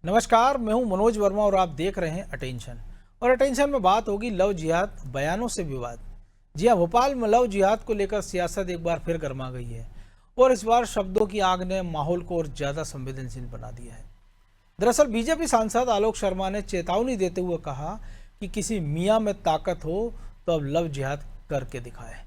नमस्कार, मैं हूं मनोज वर्मा और आप देख रहे हैं अटेंशन। और अटेंशन में बात होगी लव जिहाद, बयानों से विवाद। जी हां, भोपाल में लव जिहाद को लेकर सियासत एक बार फिर गर्मा गई है और इस बार शब्दों की आग ने माहौल को और ज्यादा संवेदनशील बना दिया है। दरअसल बीजेपी सांसद आलोक शर्मा ने चेतावनी देते हुए कहा कि किसी मियाँ में ताकत हो तो अब लव जिहाद करके दिखाए।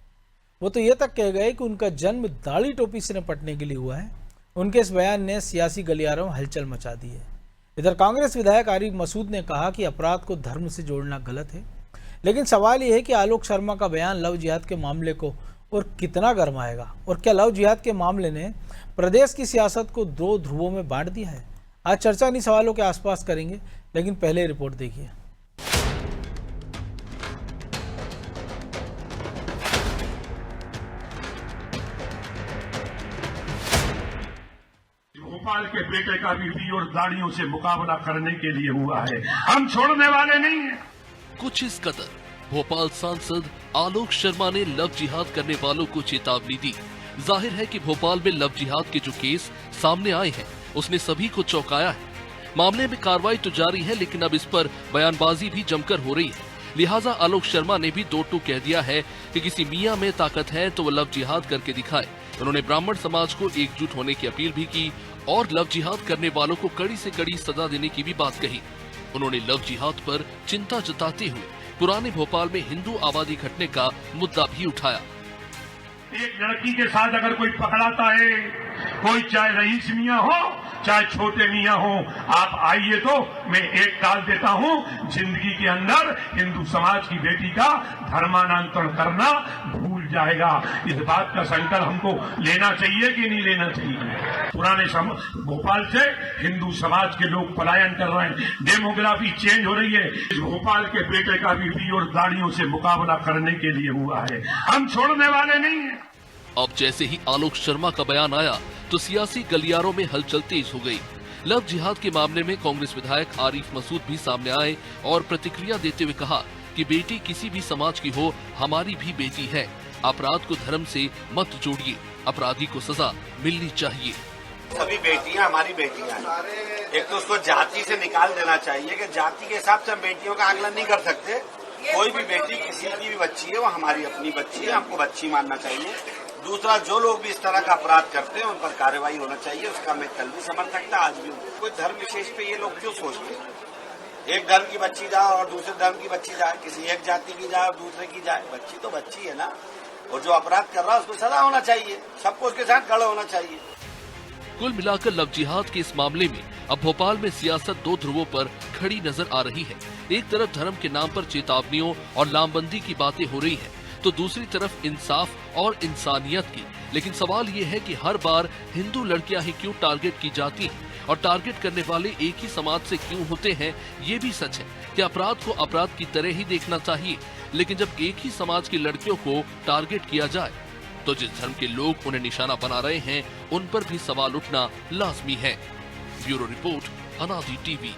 वो तो ये तक कह गए कि उनका जन्म दाढ़ी टोपी से निपटने के लिए हुआ है। उनके इस बयान ने सियासी गलियारों में हलचल मचा दी है। इधर कांग्रेस विधायक आरिफ मसूद ने कहा कि अपराध को धर्म से जोड़ना गलत है, लेकिन सवाल यह है कि आलोक शर्मा का बयान लव जिहाद के मामले को और कितना गरमाएगा, और क्या लव जिहाद के मामले ने प्रदेश की सियासत को दो ध्रुवों में बांट दिया है। आज चर्चा इन्हीं सवालों के आसपास करेंगे, लेकिन पहले रिपोर्ट देखिए। भोपाल के बेटे का भी और दाढ़ियों से मुकाबला करने के लिए हुआ है, हम छोड़ने वाले नहीं हैं। कुछ इस कदर भोपाल सांसद आलोक शर्मा ने लव जिहाद करने वालों को चेतावनी दी। जाहिर है कि भोपाल में लव जिहाद के जो केस सामने आए हैं उसने सभी को चौंकाया है। मामले में कार्रवाई तो जारी है, लेकिन अब इस पर बयानबाजी भी जमकर हो रही है। लिहाजा आलोक शर्मा ने भी दो टूक कह दिया है कि किसी मियाँ में ताकत है तो वो लव जिहाद करके दिखाए। उन्होंने ब्राह्मण समाज को एकजुट होने की अपील भी की और लव जिहाद करने वालों को कड़ी से कड़ी सजा देने की भी बात कही। उन्होंने लव जिहाद पर चिंता जताते हुए पुराने भोपाल में हिंदू आबादी घटने का मुद्दा भी उठाया। एक लड़की के साथ अगर कोई पकड़ाता है, कोई चाहे रईस मियाँ हो चाहे छोटे मियाँ हो, आप आइए तो मैं एक डाल देता हूँ। जिंदगी के अंदर हिंदू समाज की बेटी का धर्मांतरण करना भूल जाएगा। इस बात का संकल्प हमको लेना चाहिए कि नहीं लेना चाहिए। पुराने भोपाल से हिंदू समाज के लोग पलायन कर रहे हैं, डेमोग्राफी चेंज हो रही है। इस भोपाल के बेटे का भी और दाढ़ियों से मुकाबला करने के लिए हुआ है, हम छोड़ने वाले नहीं हैं। अब जैसे ही आलोक शर्मा का बयान आया तो सियासी गलियारों में हलचल तेज हो गई। लव जिहाद के मामले में कांग्रेस विधायक आरिफ मसूद भी सामने आए और प्रतिक्रिया देते हुए कहा कि बेटी किसी भी समाज की हो, हमारी भी बेटी है। अपराध को धर्म से मत जोड़िए, अपराधी को सजा मिलनी चाहिए। सभी बेटियां हमारी बेटियां हैं। एक तो उसको जाति से निकाल देना चाहिए कि जाति के हिसाब से हम बेटियों का आकलन नहीं कर सकते। कोई भी बेटी किसी की भी बच्ची है, वो हमारी अपनी बच्ची है, हमको बच्ची मानना चाहिए। दूसरा, जो लोग भी इस तरह का अपराध करते हैं उन पर कार्रवाई होना चाहिए। उसका मैं कल भी समर्थक था, आज भी। कोई धर्म विशेष पे ये लोग क्यों सोचते हैं? एक धर्म की बच्ची जाए और दूसरे धर्म की बच्ची जाए, किसी एक जाति की जाए और दूसरे की जाए, बच्ची तो बच्ची है ना। और जो अपराध कर रहा है उसको सजा होना चाहिए, सबको उसके साथ खड़ा होना चाहिए। कुल मिलाकर लव जिहाद के इस मामले में अब भोपाल में सियासत दो ध्रुवों पर खड़ी नजर आ रही है। एक तरफ धर्म के नाम पर चेतावनियों और लामबंदी की बातें हो रही है, तो दूसरी तरफ इंसाफ और इंसानियत की। लेकिन सवाल ये है कि हर बार हिंदू लड़कियां ही क्यों टारगेट की जाती हैं, और टारगेट करने वाले एक ही समाज से क्यों होते हैं। ये भी सच है कि अपराध को अपराध की तरह ही देखना चाहिए, लेकिन जब एक ही समाज की लड़कियों को टारगेट किया जाए तो जिस धर्म के लोग उन्हें निशाना बना रहे हैं उन पर भी सवाल उठना लाजमी है। ब्यूरो रिपोर्ट, अनादि टीवी।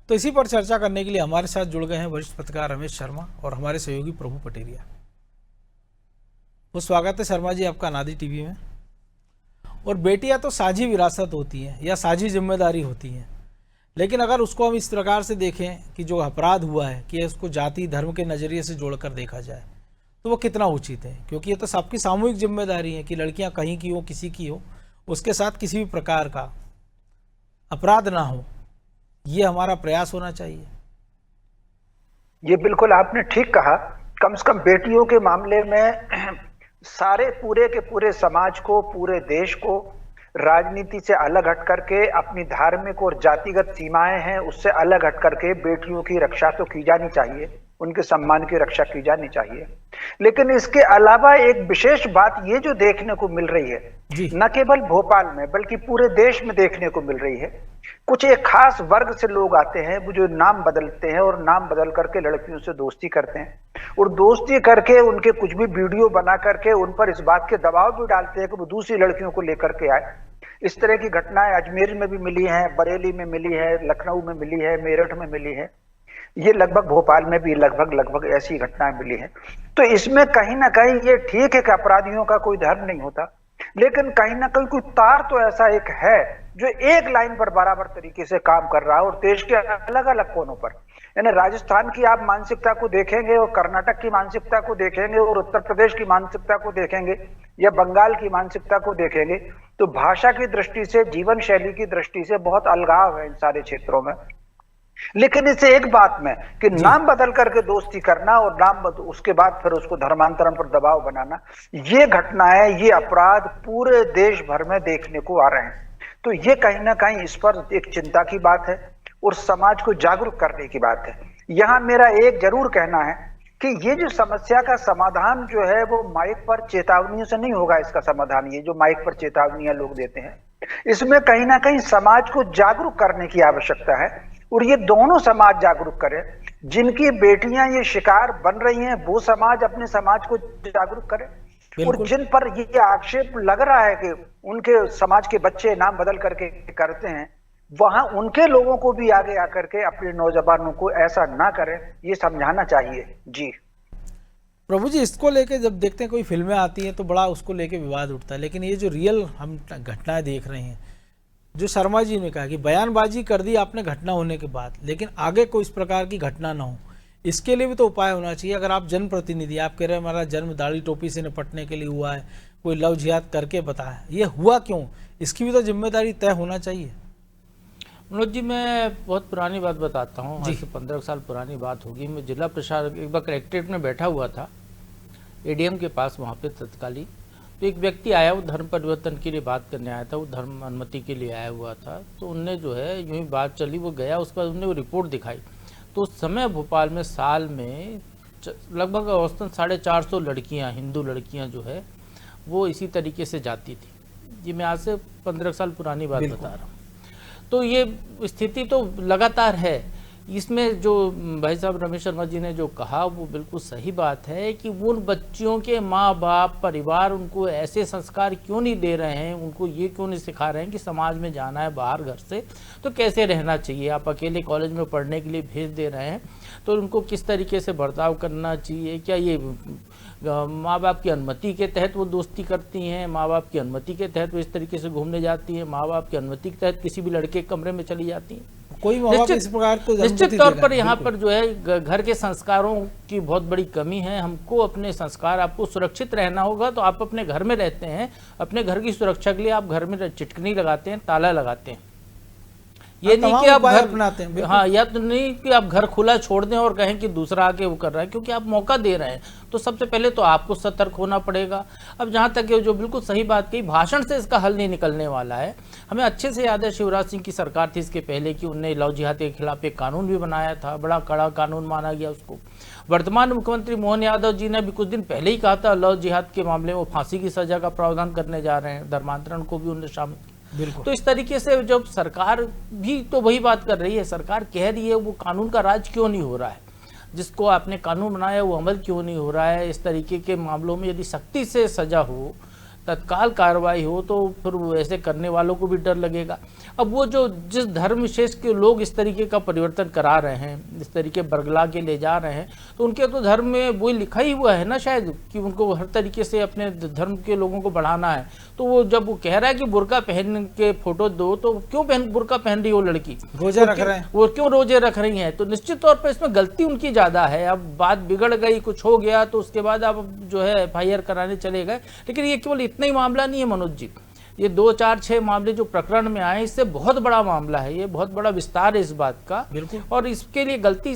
तो इसी पर चर्चा करने के लिए हमारे साथ जुड़ गए हैं वरिष्ठ पत्रकार रमेश शर्मा और हमारे सहयोगी प्रभु पटेरिया। तो स्वागत है शर्मा जी आपका अनादि टीवी में। और बेटियां तो साझी विरासत होती हैं या साझी जिम्मेदारी होती हैं, लेकिन अगर उसको हम इस प्रकार से देखें कि जो अपराध हुआ है कि उसको जाति धर्म के नज़रिए से जोड़कर देखा जाए तो वो कितना उचित है, क्योंकि ये तो सबकी सामूहिक जिम्मेदारी है कि लड़कियां कहीं की हो, किसी की हो, उसके साथ किसी भी प्रकार का अपराध ना हो। ये हमारा प्रयास होना चाहिए। ये बिल्कुल आपने ठीक कहा। कम से कम बेटियों के मामले में सारे पूरे के पूरे समाज को, पूरे देश को राजनीति से अलग हट करके, अपनी धार्मिक और जातिगत सीमाएं हैं उससे अलग हट करके बेटियों की रक्षा तो की जानी चाहिए, उनके सम्मान की रक्षा की जानी चाहिए। लेकिन इसके अलावा एक विशेष बात ये जो देखने को मिल रही है, न केवल भोपाल में बल्कि पूरे देश में देखने को मिल रही है, कुछ एक खास वर्ग से लोग आते हैं वो जो नाम बदलते हैं और नाम बदल करके लड़कियों से दोस्ती करते हैं और दोस्ती करके उनके कुछ भी वीडियो बना करके उन पर इस बात के दबाव भी डालते हैं कि वो दूसरी लड़कियों को लेकर के आए। इस तरह की घटनाएं अजमेर में भी मिली हैं, बरेली में मिली है, लखनऊ में मिली है, मेरठ में मिली है। ये लगभग भोपाल में भी लगभग ऐसी घटनाएं मिली हैं। तो इसमें कहीं ना कहीं ये ठीक है कि अपराधियों का कोई धर्म नहीं होता, लेकिन कहीं ना कहीं कोई तार तो ऐसा एक है जो एक लाइन पर बराबर तरीके से काम कर रहा है, और देश के अलग अलग कोनों पर, यानी राजस्थान की आप मानसिकता को देखेंगे और कर्नाटक की मानसिकता को देखेंगे और उत्तर प्रदेश की मानसिकता को देखेंगे या बंगाल की मानसिकता को देखेंगे, तो भाषा की दृष्टि से, जीवन शैली की दृष्टि से बहुत अलगाव है इन सारे क्षेत्रों में। लेकिन इससे एक बात में कि नाम बदल करके दोस्ती करना और उसके बाद फिर उसको धर्मांतरण पर दबाव बनाना, ये घटनाएं, ये अपराध पूरे देश भर में देखने को आ रहे हैं। तो ये कहीं ना कहीं इस पर एक चिंता की बात है और समाज को जागरूक करने की बात है। यहां मेरा एक जरूर कहना है कि ये जो समस्या का समाधान जो है वो माइक पर चेतावनियों से नहीं होगा। इसका समाधान ये जो माइक पर चेतावनियां लोग देते हैं, इसमें कहीं ना कहीं समाज को जागरूक करने की आवश्यकता है, और ये दोनों समाज जागरूक करें। जिनकी बेटियां ये शिकार बन रही हैं वो समाज अपने समाज को जागरूक करे, और जिन पर ये आक्षेप लग रहा है कि उनके समाज के बच्चे नाम बदल करके करते हैं, वहां उनके लोगों को भी आगे आकर के अपने नौजवानों को ऐसा ना करें, ये समझाना चाहिए। जी प्रभु जी, इसको लेके जब देखते हैं कोई फिल्में आती हैं तो बड़ा उसको लेके विवाद उठता है, लेकिन ये जो रियल हम घटनाएं देख रहे हैं, जो शर्मा जी ने कहा कि बयानबाजी कर दी आपने घटना होने के बाद, लेकिन आगे कोई इस प्रकार की घटना ना हो, इसके लिए भी तो उपाय होना चाहिए। अगर आप जनप्रतिनिधि, आप कह रहे हैं हमारा जन्म दाढ़ी टोपी से निपटने के लिए हुआ है, कोई लव जिहाद करके बताया, ये हुआ क्यों, इसकी भी तो जिम्मेदारी तय होना चाहिए। मनोज जी, मैं बहुत पुरानी बात बताता हूँ, आज से 15 साल पुरानी बात होगी। मैं जिला प्रशासन एक बार कलेक्ट्रेट में बैठा हुआ था, एडीएम के पास वहाँ पे तत्कालीन, तो एक व्यक्ति आया, वो धर्म परिवर्तन के लिए बात करने आया था, वो धर्म अनुमति के लिए आया हुआ था। तो उनने जो है यूँ ही बात चली, वो गया, उसके बाद उन्होंने वो रिपोर्ट दिखाई। तो उस समय भोपाल में साल में लगभग औसतन 450 लड़कियाँ, हिंदू लड़कियाँ जो है वो इसी तरीके से जाती थी। जी मैं आज से 15 साल पुरानी बात बता रहा हूँ। तो ये स्थिति तो लगातार है। इसमें जो भाई साहब रमेश शर्मा जी ने जो कहा वो बिल्कुल सही बात है कि वो उन बच्चियों के माँ बाप, परिवार उनको ऐसे संस्कार क्यों नहीं दे रहे हैं, उनको ये क्यों नहीं सिखा रहे हैं कि समाज में जाना है बाहर घर से तो कैसे रहना चाहिए। आप अकेले कॉलेज में पढ़ने के लिए भेज दे रहे हैं तो उनको किस तरीके से बर्ताव करना चाहिए। क्या ये माँ बाप की अनुमति के तहत वो दोस्ती करती हैं, माँ बाप की अनुमति के तहत वो इस तरीके से घूमने जाती हैं, माँ बाप की अनुमति के तहत किसी भी लड़के के कमरे में चली जाती हैं। कोई निश्चित तौर पर यहाँ पर जो है घर के संस्कारों की बहुत बड़ी कमी है। हमको अपने संस्कार, आपको सुरक्षित रहना होगा तो आप अपने घर में रहते हैं, अपने घर की सुरक्षा के लिए आप घर में चिटकनी लगाते हैं, ताला लगाते हैं। ये नहीं कि आप घर अपनाते हैं, हाँ, या तो नहीं कि आप घर खुला छोड़ दें और कहें कि दूसरा आके वो कर रहा है, क्योंकि आप मौका दे रहे हैं। तो सबसे पहले तो आपको सतर्क होना पड़ेगा। अब जहाँ तक ये जो बिल्कुल सही बात कही, भाषण से इसका हल नहीं निकलने वाला है। हमें अच्छे से याद है शिवराज सिंह की सरकार थी इसके पहले कि उनने लव जिहाद के खिलाफ एक कानून भी बनाया था, बड़ा कड़ा कानून माना गया उसको। वर्तमान मुख्यमंत्री मोहन यादव जी ने भी कुछ दिन पहले ही कहा था लव जिहाद के मामले में फांसी की सजा का प्रावधान करने जा रहे हैं, धर्मांतरण को भी उन्होंने शामिल। तो इस तरीके से जब सरकार भी तो वही बात कर रही है, सरकार कह रही है वो कानून का राज क्यों नहीं हो रहा है, जिसको आपने कानून बनाया वो अमल क्यों नहीं हो रहा है। इस तरीके के मामलों में यदि सख्ती से सजा हो, तत्काल कार्रवाई हो, तो फिर वो ऐसे करने वालों को भी डर लगेगा। अब वो जो जिस धर्म विशेष के लोग इस तरीके का परिवर्तन करा रहे हैं, इस तरीके बरगला के ले जा रहे हैं, तो उनके तो धर्म में वही लिखा ही हुआ है ना शायद कि उनको हर तरीके से अपने धर्म के लोगों को बढ़ाना है। तो वो जब वो कह रहा है कि बुर्का पहन के फोटो दो, तो क्यों बुर्का पहन रही हो लड़की, रोजे रख रहे हैं, वो क्यों रोजे रख रही हैं? तो निश्चित तौर पर इसमें गलती उनकी ज्यादा है। अब बात बिगड़ गई, कुछ हो गया तो उसके बाद आप जो है FIR कराने चले गए। लेकिन ये केवल इतना ही मामला नहीं है मनोज जी, ये 2, 4, 6 मामले जो प्रकरण में आए, इससे बहुत बड़ा मामला है, ये बहुत बड़ा विस्तार है इस बात का। बिल्कुल। और इसके लिए गलती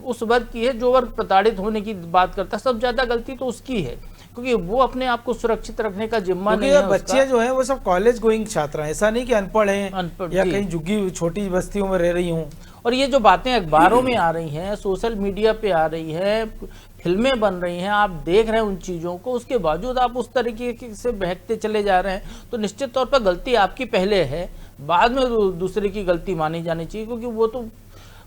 उस वर्ग की है जो वर्ग प्रताड़ित होने की बात करता है। सब ज्यादा गलती तो उसकी है, क्योंकि वो अपने आप को सुरक्षित रखने का जिम्मा नहीं है। बच्चे जो हैं वो सब कॉलेज गोइंग छात्र हैं, ऐसा नहीं कि अनपढ़ हैं या कहीं झुग्गी छोटी बस्तियों में रह रही हूँ। और ये जो बातें अखबारों में आ रही हैं, सोशल मीडिया पे आ रही हैं, फिल्में बन रही हैं, आप देख रहे हैं उन चीज़ों को, उसके बावजूद आप उस तरीके से बहकते चले जा रहे हैं, तो निश्चित तौर पर गलती आपकी पहले है, बाद में दूसरे की गलती मानी जानी चाहिए, क्योंकि वो तो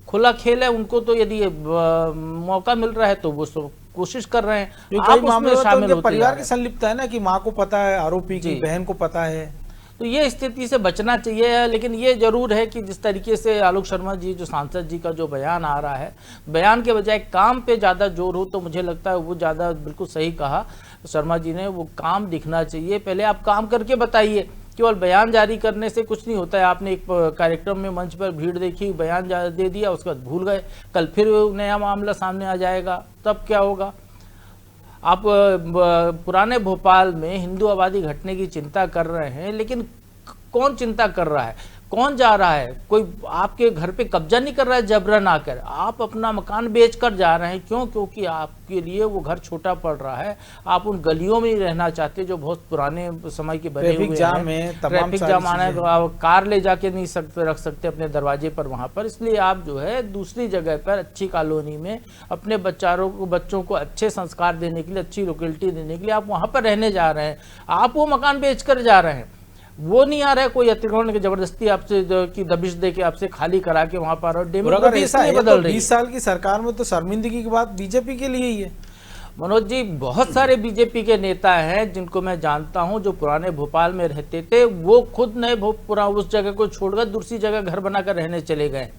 खुला खेल है। उनको तो यदि मौका मिल रहा है तो वो कोशिश कर रहे हैं। आप उसमें शामिल होते हैं। परिवार की संलिप्तता है ना कि माँ को पता है, आरोपी की बहन को पता है, तो ये स्थिति से बचना चाहिए। लेकिन ये जरूर है कि जिस तरीके से आलोक शर्मा जी जो सांसद जी का जो बयान आ रहा है, बयान के बजाय काम पे ज़्यादा जोर हो, तो मुझे लगता है वो ज़्यादा बिल्कुल सही कहा शर्मा जी ने, वो काम दिखना चाहिए। पहले आप काम करके बताइए, केवल बयान जारी करने से कुछ नहीं होता है। आपने एक कार्यक्रम में मंच पर भीड़ देखी, बयान दे दिया, उसके बाद भूल गए, कल फिर नया मामला सामने आ जाएगा, तब क्या होगा। आप पुराने भोपाल में हिंदू आबादी घटने की चिंता कर रहे हैं, लेकिन कौन चिंता कर रहा है, कौन जा रहा है? कोई आपके घर पे कब्जा नहीं कर रहा है जबरन आकर, आप अपना मकान बेचकर जा रहे हैं। क्यों? क्योंकि आपके लिए वो घर छोटा पड़ रहा है, आप उन गलियों में ही रहना चाहते जो बहुत पुराने समय के बने हुए हैं। ट्रैफिक जाम आना है, कार ले जाके नहीं रख सकते अपने दरवाजे पर वहां पर, इसलिए आप जो है दूसरी जगह पर अच्छी कॉलोनी में अपने बच्चों को अच्छे संस्कार देने के लिए, अच्छी लोकेलिटी देने के लिए आप वहां पर रहने जा रहे हैं। आप वो मकान बेचकर जा रहे हैं, वो नहीं आ रहा है कोई अतिक्रमण की जबरदस्ती आपसे की दबिश दे के आपसे खाली करा के वहां पर। और अगर ऐसा है तो 20 साल की सरकार में तो शर्मिंदगी की बात बीजेपी के लिए ही है। मनोज जी, बहुत सारे बीजेपी के नेता हैं जिनको मैं जानता हूं, जो पुराने भोपाल में रहते थे, वो खुद नए पूरा उस जगह को छोड़कर दूसरी जगह घर बनाकर रहने चले गए।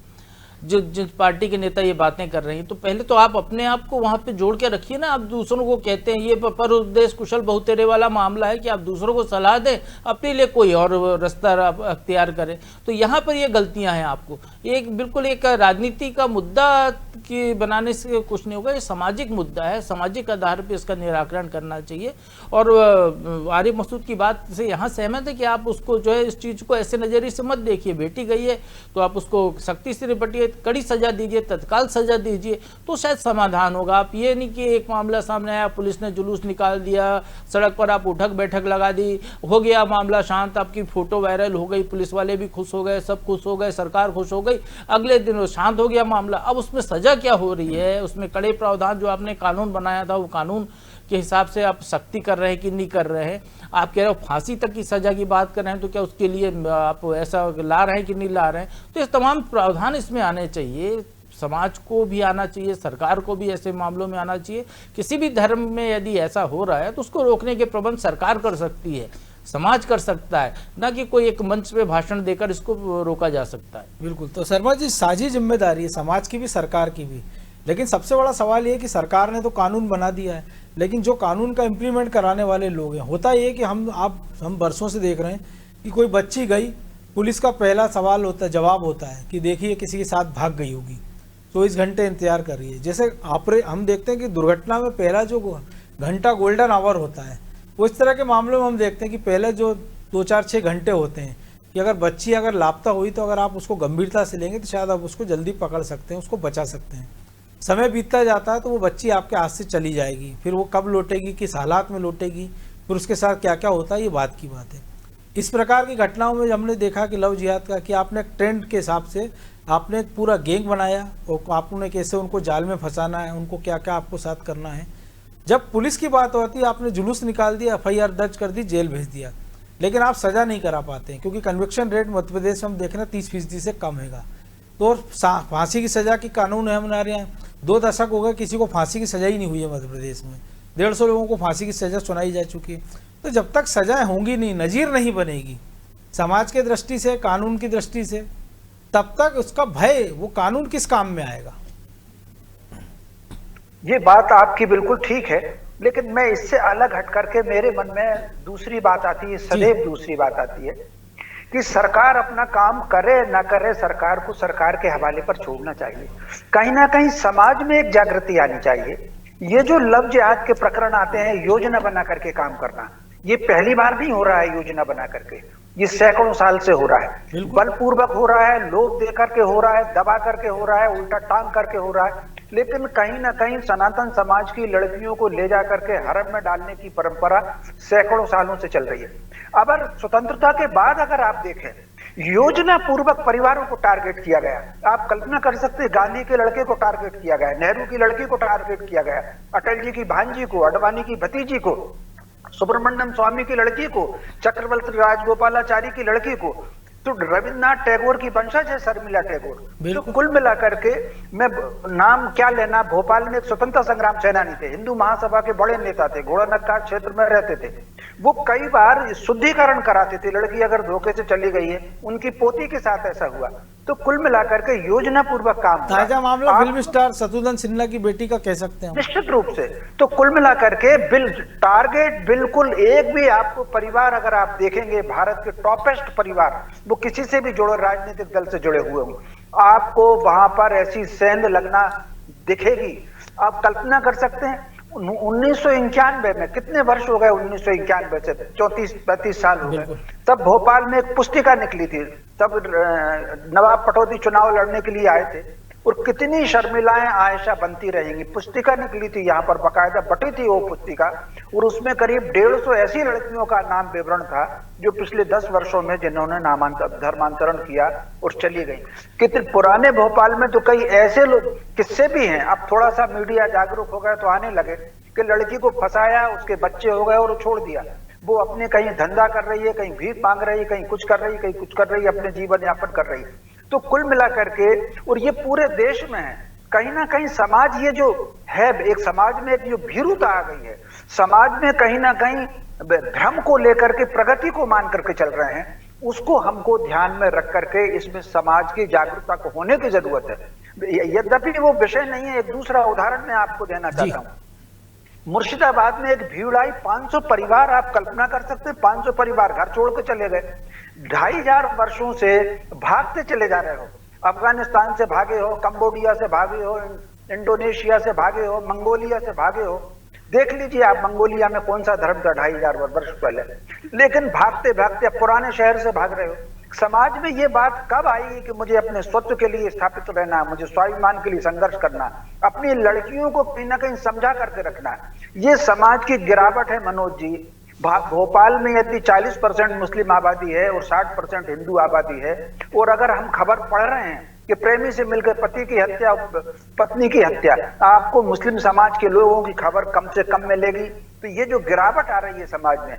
जिस पार्टी के नेता ये बातें कर रहे हैं, तो पहले तो आप अपने आप को वहां पे जोड़ के रखिए ना। आप दूसरों को कहते हैं, ये पर उद्देश कुशल बहुतेरे वाला मामला है कि आप दूसरों को सलाह दें, अपने लिए कोई और रास्ता अख्तियार करें। तो यहाँ पर ये गलतियां हैं आपको। एक बिल्कुल एक राजनीति का मुद्दा की बनाने से कुछ नहीं होगा, ये सामाजिक मुद्दा है, सामाजिक आधार पर इसका निराकरण करना चाहिए। और आरिफ मसूद की बात से यहाँ सहमत है कि आप उसको जो है इस चीज़ को ऐसे नज़रिए से मत देखिए। बेटी गई है तो आप उसको सख्ती से निपटिए, कड़ी सजा दीजिए, तत्काल सजा दीजिए, तो शायद समाधान होगा। आप ये नहीं कि एक मामला सामने आया, पुलिस ने जुलूस निकाल दिया, सड़क पर आप उठक बैठक लगा दी, हो गया मामला शांत, आपकी फोटो वायरल हो गई, पुलिस वाले भी खुश हो गए, सब खुश हो गए, सरकार खुश हो गई, अगले दिन वो शांत हो गया मामला। अब उसमें सजा क्या हो रही है? उसमें कड़े प्रावधान जो आपने कानून बनाया था, वो कानून के हिसाब से आप सख्ती कर रहे हैं कि नहीं कर रहे हैं? आप कह रहे हो फांसी तक की सजा की बात कर रहे हैं, तो क्या उसके लिए आप ऐसा ला रहे हैं कि नहीं ला रहे हैं? तो इस तमाम प्रावधान इसमें आने चाहिए, समाज को भी आना चाहिए, सरकार को भी ऐसे मामलों में आना चाहिए। किसी भी धर्म में यदि ऐसा हो रहा है तो उसको रोकने के प्रबंध सरकार कर सकती है, समाज कर सकता है, ना कि कोई एक मंच पे भाषण देकर इसको रोका जा सकता है। बिल्कुल। तो शर्मा जी, साझी जिम्मेदारी है समाज की भी, सरकार की भी। लेकिन सबसे बड़ा सवाल ये है कि सरकार ने तो कानून बना दिया है, लेकिन जो कानून का इम्प्लीमेंट कराने वाले लोग हैं, होता ये कि हम बरसों से देख रहे हैं कि कोई बच्ची गई, पुलिस का पहला सवाल होता है, जवाब होता है कि देखिए किसी के साथ भाग गई होगी, 24 घंटे इंतजार कर रही है। जैसे हम देखते हैं कि दुर्घटना में पहला जो घंटा गोल्डन आवर होता है, वो इस तरह के मामलों में हम देखते हैं कि पहले जो 2-4-6 घंटे होते हैं कि अगर बच्ची अगर लापता हुई तो अगर आप उसको गंभीरता से लेंगे तो शायद आप उसको जल्दी पकड़ सकते हैं, उसको बचा सकते हैं। समय बीतता जाता है तो वो बच्ची आपके हाथ से चली जाएगी, फिर वो कब लौटेगी, किस हालात में लौटेगी, फिर उसके साथ क्या क्या होता है, ये बात की बात है। इस प्रकार की घटनाओं में हमने देखा कि लव जिहाद का कि आपने एक ट्रेंड के हिसाब से आपने एक पूरा गैंग बनाया और आपने कैसे उनको जाल में फंसाना है, उनको क्या क्या आपको साथ करना है। जब पुलिस की बात होती है, आपने जुलूस निकाल दिया, FIR दर्ज कर दी, जेल भेज दिया, लेकिन आप सजा नहीं करा पाते हैं क्योंकि कन्विक्शन रेट मध्य प्रदेश में हम देख रहे हैं 30% से कम हैगा। तो फांसी की सजा की कानून है हमारे यहाँ, 2 दशक हो गए किसी को फांसी की सजा ही नहीं हुई है मध्य प्रदेश में, 150 लोगों को फांसी की सजा सुनाई जा चुकी है। तो जब तक सजाएं होंगी नहीं, नज़ीर नहीं बनेगी समाज के दृष्टि से, कानून की दृष्टि से, तब तक उसका भय, वो कानून किस काम में आएगा? ये बात आपकी बिल्कुल ठीक है, लेकिन मैं इससे अलग हट करके मेरे मन में दूसरी बात आती है, सदैव दूसरी बात आती है कि सरकार अपना काम करे ना करे, सरकार को सरकार के हवाले पर छोड़ना चाहिए। कहीं ना कहीं समाज में एक जागृति आनी चाहिए। ये जो लव जिहाद के प्रकरण आते हैं, योजना बना करके काम करना, ये पहली बार नहीं हो रहा है। योजना बना करके ये सैकड़ों साल से हो रहा है, बलपूर्वक हो रहा है, लोभ दे करके हो रहा है, दबा करके हो रहा है, उल्टा टांग करके हो रहा है। लेकिन कहीं ना कहीं सनातन समाज की लड़कियों को ले जा करके हरम में डालने की परंपरा सैकड़ों सालों से चल रही है। अगर स्वतंत्रता के बाद अगर आप देखें, योजना पूर्वक परिवारों को टारगेट किया गया। आप कल्पना कर सकते हैं, गांधी के लड़के को टारगेट किया गया, नेहरू की लड़की को टारगेट किया गया, अटल जी की भांजी को, अडवाणी की भतीजी को, सुब्रमण्यम स्वामी की लड़की को, चक्रवर्ती राजगोपालाचारी की लड़की को, तो रविन्द्रनाथ टैगोर की वंशज है शर्मिला टैगोर। तो कुल मिलाकर के मैं नाम क्या लेना, भोपाल में एक स्वतंत्रता संग्राम सेनानी थे, हिंदू महासभा के बड़े नेता थे, घोड़ानक्का क्षेत्र में रहते थे। वो कई बार शुद्धिकरण कराते थे। लड़की अगर धोखे से चली गई है, उनकी पोती के साथ ऐसा हुआ। तो कुल मिलाकर के योजना पूर्वक काम हुआ। ताजा मामला फिल्म स्टार शत्रुघ्न सिन्हा की बेटी का कह सकते हैं हम। निश्चित रूप से। तो कुल मिलाकर के टारगेट बिल्कुल एक भी आपको परिवार अगर आप देखेंगे, भारत के टॉपेस्ट परिवार, वो किसी से भी जुड़े, राजनीतिक दल से जुड़े हुए हों, आपको वहां पर ऐसी सेंध लगना दिखेगी। आप कल्पना कर सकते हैं 1991 में, कितने वर्ष हो गए 1991 से, 34-35 साल हो गए। तब भोपाल में एक पुस्तिका निकली थी, तब नवाब पटौदी चुनाव लड़ने के लिए आए थे, और कितनी शर्मिलाएं आयशा बनती रहेंगी। पुस्तिका निकली थी, यहाँ पर बकायदा बटी थी वो पुस्तिका, और उसमें करीब 150 ऐसी लड़कियों का नाम विवरण था जो पिछले 10 वर्षों में जिन्होंने धर्मांतरण किया और चली गई। कितने पुराने भोपाल में तो कई ऐसे लोग किस्से भी हैं। अब थोड़ा सा मीडिया जागरूक हो गया तो आने लगे कि लड़की को फंसाया, उसके बच्चे हो गए और छोड़ दिया। वो अपने कहीं धंधा कर रही है, कहीं भीख मांग रही है, कहीं कुछ कर रही है, कहीं कुछ कर रही है, अपने जीवन यापन कर रही है। तो कुल मिलाकर के, और ये पूरे देश में है, कहीं ना कहीं समाज ये जो है, एक समाज में एक जो भीरुता आ गई है, समाज में कहीं ना कहीं भ्रम को लेकर के, प्रगति को मान करके चल रहे हैं, उसको हमको ध्यान में रख करके इसमें समाज की जागरूकता को होने की जरूरत है। यद्यपि वो विषय नहीं है, एक दूसरा उदाहरण मैं आपको देना चाहता हूँ। मुर्शिदाबाद में एक भीड़ आई, 500 परिवार, आप कल्पना कर सकते हैं, 500 परिवार घर छोड़ के चले गए। 2500 वर्षों से भागते चले जा रहे हो, अफगानिस्तान से भागे हो, कंबोडिया से भागे हो, इंडोनेशिया से भागे हो, मंगोलिया से भागे हो। देख लीजिए आप मंगोलिया में कौन सा धर्म था 2500 वर्ष पहले, लेकिन भागते भागते पुराने शहर से भाग रहे हो। समाज में ये बात कब आई कि मुझे अपने स्वत्व के लिए स्थापित रहना, मुझे स्वाभिमान के लिए संघर्ष करना, अपनी लड़कियों को कहीं ना कहीं समझा करके रखना। ये समाज की गिरावट है मनोज जी। भोपाल में यदि 40% मुस्लिम आबादी है और 60% हिंदू आबादी है, और अगर हम खबर पढ़ रहे हैं कि प्रेमी से मिलकर पति की हत्या, पत्नी की हत्या, आपको मुस्लिम समाज के लोगों की खबर कम से कम मिलेगी। तो ये जो गिरावट आ रही है समाज में,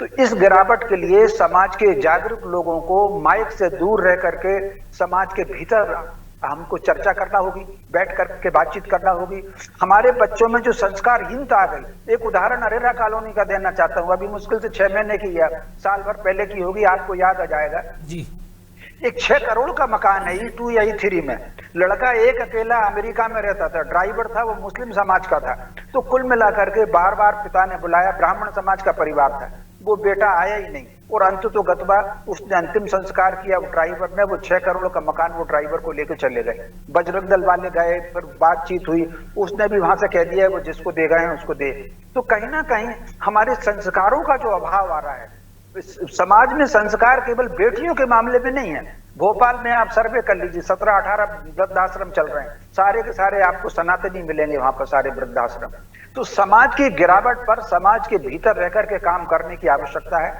तो इस गिरावट के लिए समाज के जागरूक लोगों को माइक से दूर रह करके समाज के भीतर हमको चर्चा करना होगी, बैठ करके बातचीत करना होगी। हमारे बच्चों में जो संस्कारहीनता आ गई, एक उदाहरण अरेरा कॉलोनी का देना चाहता हूँ। अभी मुश्किल से 6 महीने की या साल भर पहले की होगी, आपको याद आ जाएगा जी। एक 6 करोड़ का मकान है E2 या E3 में। लड़का एक अकेला अमेरिका में रहता था, ड्राइवर था, वो मुस्लिम समाज का था। तो कुल मिलाकर के बार बार पिता ने बुलाया, ब्राह्मण समाज का परिवार था, वो बेटा आया ही नहीं, और अंत तो गतबा उसने अंतिम संस्कार किया ड्राइवर ने। वो 6 करोड़ का मकान वो ड्राइवर को लेकर चले गए। बजरंग दल वाले गए, फिर बातचीत हुई, उसने भी वहां से कह दिया वो जिसको दे गए हैं उसको दे। तो कहीं ना कहीं हमारे संस्कारों का जो अभाव आ रहा है समाज में, संस्कार केवल बेटियों के मामले में नहीं है। भोपाल में आप सर्वे कर लीजिए, 17-18 वृद्धाश्रम चल रहे हैं, सारे के सारे आपको सनातनी मिलेंगे वहां पर, सारे वृद्धाश्रम। तो समाज की गिरावट पर समाज के भीतर रहकर के काम करने की आवश्यकता है।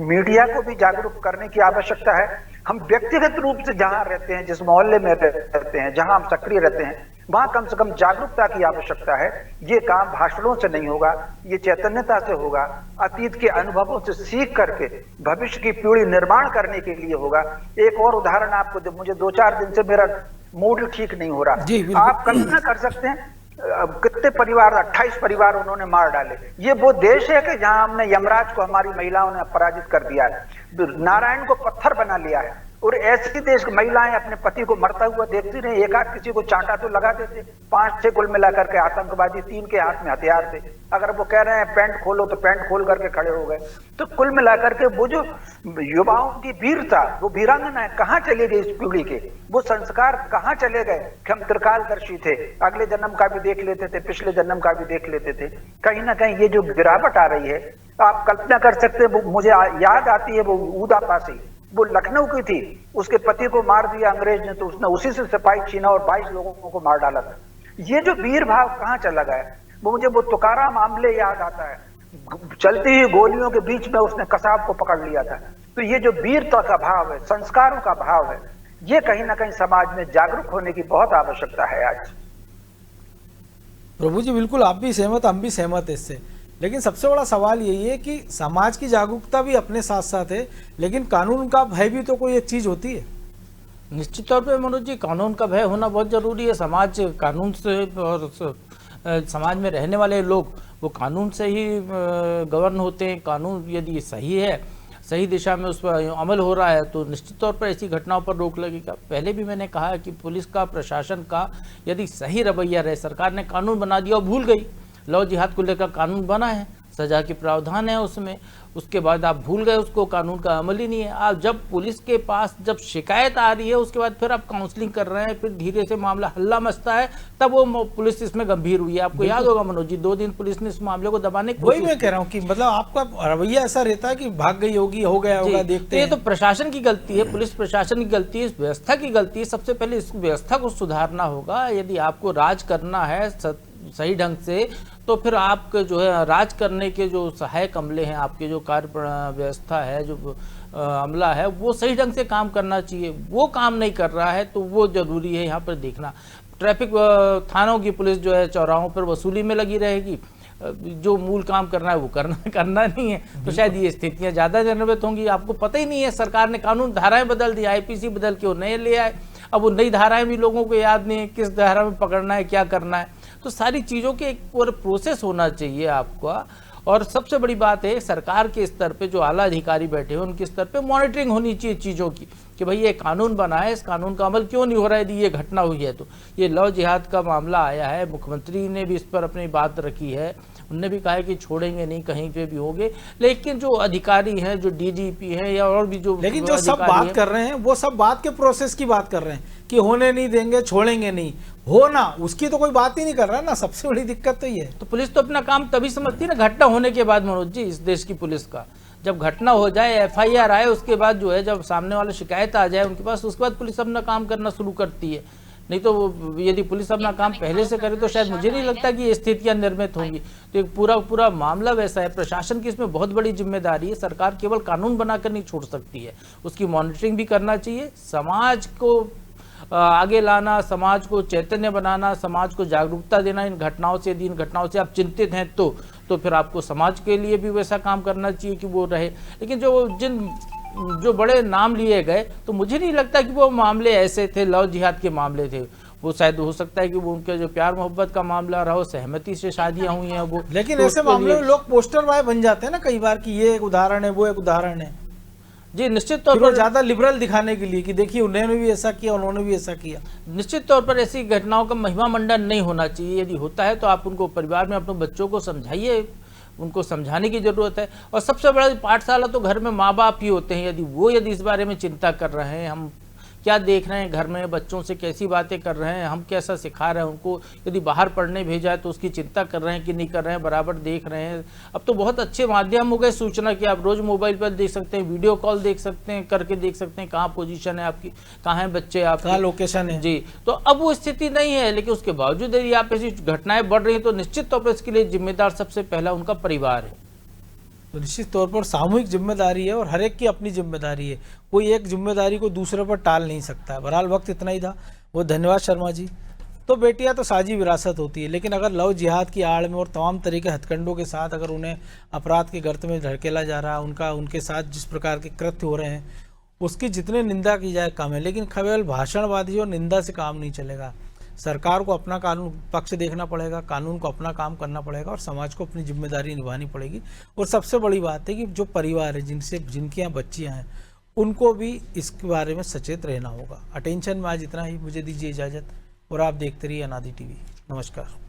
मीडिया को भी जागरूक करने की आवश्यकता है। हम व्यक्तिगत रूप से जहां रहते हैं, जिस मोहल्ले में रहते हैं, जहां हम सक्रिय रहते हैं, वहां कम से कम जागरूकता की आवश्यकता है। ये काम भाषणों से नहीं होगा, ये चैतन्यता से होगा, अतीत के अनुभवों से सीख करके भविष्य की पीढ़ी निर्माण करने के लिए होगा। एक और उदाहरण आपको दे, मुझे 2-4 दिन से मेरा मूड ठीक नहीं हो रहा। आप कल्पना कर सकते हैं कितने परिवार, 28 परिवार उन्होंने मार डाले। ये वो देश है कि जहां हमने यमराज को हमारी महिलाओं ने पराजित कर दिया है, नारायण को पत्थर बना लिया है। और ऐसी देश की महिलाएं अपने पति को मरता हुआ देखती रही, एक आध किसी को चांटा तो लगा देते। 5-6 कुल मिलाकर के आतंकवादी, 3 के हाथ में हथियार थे। अगर वो कह रहे हैं पैंट खोलो तो पैंट खोल करके खड़े हो गए। तो कुल मिलाकर के वो जो युवाओं की वीरता, वो वीरांगनाएं कहाँ चले गई इस पीढ़ी के, वो संस्कार कहाँ चले गए कि हम त्रिकालदर्शी थे, अगले जन्म का भी देख लेते थे, पिछले जन्म का भी देख लेते थे। कहीं ना कहीं ये जो गिरावट आ रही है, आप कल्पना कर सकते हैं। मुझे याद आती है वो ऊदा पासी, वो लखनऊ की थी, उसके पति को मार दिया अंग्रेज ने, तो उसने उसी से सिपाही छीना और 22 लोगों को मार डाला था। ये जो वीर भाव कहाँ चला गया? वो मुझे वो तुकाराम मामले याद आता है, चलती हुई गोलियों के बीच में उसने कसाब को पकड़ लिया था। तो ये जो वीरता का भाव है, संस्कारों का भाव है, ये कहीं ना कहीं समाज में जागरूक होने की बहुत आवश्यकता है आज। प्रभु जी बिल्कुल, आप भी सहमत, हम भी सहमत इससे। लेकिन सबसे बड़ा सवाल यही है कि समाज की जागरूकता भी अपने साथ साथ है, लेकिन कानून का भय भी तो कोई एक चीज होती है। निश्चित तौर पे मनोज जी, कानून का भय होना बहुत जरूरी है। समाज कानून से और समाज में रहने वाले लोग वो कानून से ही गवर्न होते हैं। कानून यदि सही है, सही दिशा में उस पर अमल हो रहा है तो निश्चित तौर पर ऐसी घटनाओं पर रोक लगेगा। पहले भी मैंने कहा है कि पुलिस का, प्रशासन का यदि सही रवैया रहे, सरकार ने कानून बना दिया और भूल गई, लव जिहाद को लेकर कानून बना है, सजा के प्रावधान है उसमें, उसके बाद आप भूल गए उसको, कानून का अमल ही नहीं है। आप जब पुलिस के पास जब शिकायत आ रही है उसके बाद फिर आप काउंसलिंग कर रहे हैं, फिर धीरे से मामला हल्ला मचता है, तब वो पुलिस इसमें गंभीर हुई है। आपको याद होगा मनोज जी, 2 दिन पुलिस ने इस मामले को दबाने की वही मैं कह रहा हूँ कि मतलब आपका रवैया ऐसा रहता है कि भाग गई होगी, हो गया होगा, देखते ये हैं। तो प्रशासन की गलती है, पुलिस प्रशासन की गलती है, इस व्यवस्था की गलती है। सबसे पहले इस व्यवस्था को सुधारना होगा। यदि आपको राज करना है सही ढंग से, तो फिर आपके जो है राज करने के जो सहायक अमले हैं, आपके जो कार्य व्यवस्था है, जो अमला है, वो सही ढंग से काम करना चाहिए। वो काम नहीं कर रहा है तो वो जरूरी है यहाँ पर देखना। ट्रैफिक थानों की पुलिस जो है चौराहों पर वसूली में लगी रहेगी, जो मूल काम करना है वो करना नहीं है, तो शायद ये स्थितियां ज़्यादा निर्मित होंगी। आपको पता ही नहीं है, सरकार ने कानून धाराएं बदल दी, IPC बदल के वो नए ले आए। अब वो नई धाराएं भी लोगों को याद नहीं है, किस धारा में पकड़ना है, क्या करना है। तो सारी चीज़ों के एक पूरा प्रोसेस होना चाहिए आपका। और सबसे बड़ी बात है, सरकार के स्तर पे जो आला अधिकारी बैठे हैं उनके स्तर पे मॉनिटरिंग होनी चाहिए चीज़ों की, कि भाई ये कानून बना है, इस कानून का अमल क्यों नहीं हो रहा है। यदि ये घटना हुई है तो ये लव जिहाद का मामला आया है, मुख्यमंत्री ने भी इस पर अपनी बात रखी है, उनने भी कहा है कि छोड़ेंगे नहीं, कहीं पे भी होंगे। लेकिन जो अधिकारी हैं, जो DGP हैं या और भी जो, लेकिन जो सब बात कर रहे हैं वो सब बात के प्रोसेस की बात कर रहे हैं कि होने नहीं देंगे, छोड़ेंगे नहीं, होना उसकी तो कोई बात ही नहीं कर रहा ना। सबसे बड़ी दिक्कत तो ये है। तो पुलिस तो अपना काम तभी समझती है ना, घटना होने के बाद मनोज जी। इस देश की पुलिस का जब घटना हो जाए, FIR आए, उसके बाद जो है जब सामने वाले शिकायत आ जाए उनके पास, उसके बाद पुलिस अपना काम करना शुरू करती है। नहीं तो यदि पुलिस अपना काम पहले से करे तो शायद मुझे नहीं लगता कि ये स्थितियां निर्मित होंगी। तो एक पूरा मामला वैसा है। प्रशासन की इसमें बहुत बड़ी जिम्मेदारी है। सरकार केवल कानून बनाकर नहीं छोड़ सकती है, उसकी मॉनिटरिंग भी करना चाहिए। समाज को आगे लाना, समाज को चैतन्य बनाना, समाज को जागरूकता देना इन घटनाओं से। यदि इन घटनाओं से आप चिंतित हैं तो फिर आपको समाज के लिए भी वैसा काम करना चाहिए कि वो रहे। लेकिन जो बड़े नाम लिए गए, तो मुझे नहीं लगता कि वो मामले ऐसे थे, लव जिहाद के मामले थे। वो शायद हो सकता है कि वो उनके जो प्यार मोहब्बत का मामला रहा हो, सहमति से शादियां हुई हैं वो। लेकिन ऐसे मामले में लोग पोस्टर बॉय बन जाते हैं ना कई बार, कि ये एक उदाहरण है, वो एक उदाहरण है जी। निश्चित तौर पर ज्यादा लिबरल दिखाने के लिए कि देखिए उन्होंने भी ऐसा किया, उन्होंने भी ऐसा किया। निश्चित तौर पर ऐसी घटनाओं का महिमा मंडन नहीं होना चाहिए। यदि होता है तो आप उनको परिवार में अपने बच्चों को समझाइए, उनको समझाने की जरूरत है। और सबसे बड़ा पाठशाला तो घर में माँ बाप ही होते हैं। यदि इस बारे में चिंता कर रहे हैं, हम क्या देख रहे हैं घर में, बच्चों से कैसी बातें कर रहे हैं, हम कैसा सिखा रहे हैं उनको, यदि बाहर पढ़ने भेजा है तो उसकी चिंता कर रहे हैं कि नहीं कर रहे हैं, बराबर देख रहे हैं। अब तो बहुत अच्छे माध्यम हो गए सूचना के, आप रोज मोबाइल पर देख सकते हैं, वीडियो कॉल देख सकते हैं, करके देख सकते हैं कहाँ पोजीशन है आपकी, कहाँ है बच्चे, आप कहाँ लोकेशन है जी। तो अब वो स्थिति नहीं है, लेकिन उसके बावजूद यदि आप ऐसी घटनाएं बढ़ रही हैं तो निश्चित तौर पर इसके लिए जिम्मेदार सबसे पहला उनका परिवार है। तो निश्चित तौर पर सामूहिक जिम्मेदारी है और हर एक की अपनी जिम्मेदारी है, कोई एक जिम्मेदारी को दूसरे पर टाल नहीं सकता है। बहरहाल वक्त इतना ही था, वो धन्यवाद शर्मा जी। तो बेटियां तो साझी विरासत होती है, लेकिन अगर लव जिहाद की आड़ में और तमाम तरीके हथकंडों के साथ अगर उन्हें अपराध के गर्त में धकेला जा रहा है, उनके साथ जिस प्रकार के कृत्य हो रहे हैं उसकी जितनी निंदा की जाए कम है। लेकिन केवल भाषणबाजी और निंदा से काम नहीं चलेगा। सरकार को अपना कानून पक्ष देखना पड़ेगा, कानून को अपना काम करना पड़ेगा और समाज को अपनी जिम्मेदारी निभानी पड़ेगी। और सबसे बड़ी बात है कि जो परिवार है, जिनके यहाँ बच्चियाँ हैं, उनको भी इसके बारे में सचेत रहना होगा। अटेंशन में आज इतना ही, मुझे दीजिए इजाज़त और आप देखते रहिए अनादि TV। नमस्कार।